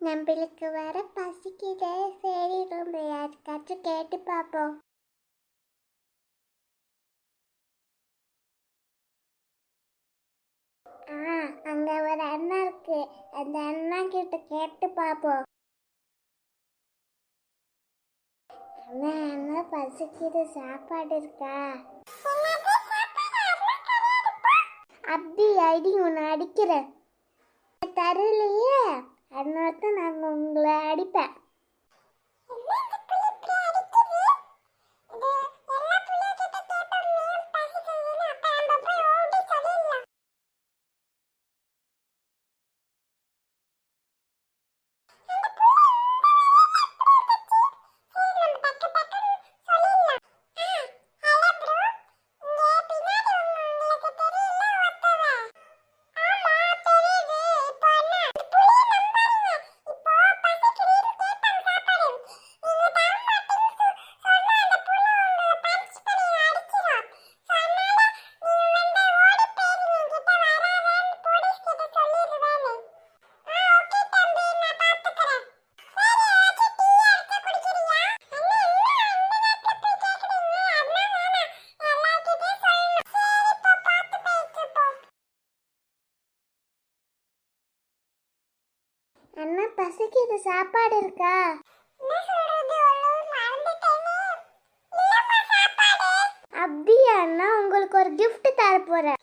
நம்மளுக்கு வர பசிக்குதே. சரி ரொம்ப யாருக்காச்சும் கேட்டு பார்ப்போம். அங்க ஒரு அண்ணா இருக்கு, அந்த அண்ணா கிட்ட கேட்டு பார்ப்போம். அண்ணா அண்ணா பசிக்குது, சாப்பாடு இருக்கா? அப்படி ஐடி ஒன்று அடிக்கிறேன். தரலையே, அதனால தான் நாங்கள் உங்களை அடிப்பேன். அண்ணா பசிக்குது, சாப்பாடு இருக்கா? அப்படியா அண்ணா, உங்களுக்கு ஒரு gift தர போறேன்.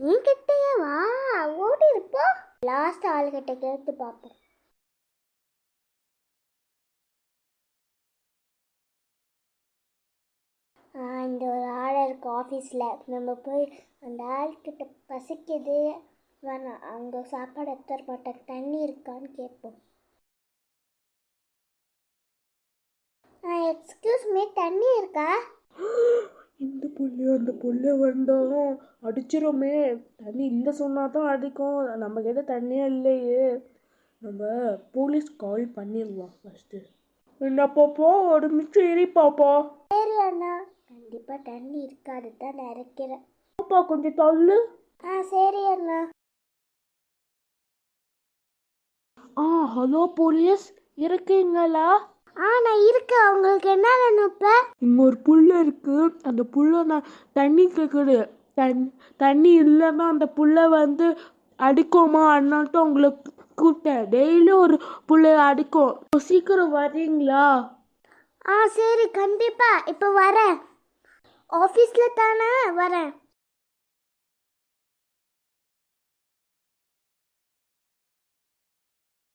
என்கிட்டயே வா, ஓடி இருப்போம். லாஸ்ட் ஆளுகிட்ட கேட்டு பார்ப்போம். இந்த ஒரு ஆள் இருக்கு ஆஃபீஸில். நம்ம போய் அந்த ஆள்கிட்ட பசிக்குது, வேணாம் அவங்க சாப்பாடு எடுத்துற மாட்டாங்க, தண்ணி இருக்கான்னு கேட்போம். எக்ஸ்கியூஸ் மீ, தண்ணி இருக்கா? இந்த புள்ளி அந்த புள்ளை வந்தாலும் அடிச்சிரோமே. தண்ணி இல்லை சொன்னால் தான் அடிக்கும். நம்ம கிட்ட தண்ணியே இல்லையே. நம்ம போலீஸ் கால் பண்ணிடுவோம் ஃபஸ்ட்டு. என்ன பாப்பா, ஒரு மிச்சம் ஏறி பாப்பா. சரி அண்ணா, கண்டிப்பாக தண்ணி இருக்காது தான் நினைக்கிறேன். பாப்பா கொஞ்சம் தள்ளு. சரி அண்ணா. ஹலோ போலீஸ், இருக்கீங்களா? நான் இருக்கேன். உங்களுக்கு என்ன வேணும் இப்போ? இங்கே ஒரு புள்ள இருக்கு, அந்த புள்ள நான் தண்ணி கேட்குது. தண்ணி இல்லைன்னா அந்த புள்ள வந்து அடிக்குமா, அதனால்தான் உங்களை கூப்பிட்டேன். டெய்லி ஒரு புள்ள அடிக்கும். சீக்கிரம் வர்றீங்களா? சரி கண்டிப்பாக இப்போ வரேன். ஆஃபீஸில் தானே வரேன்.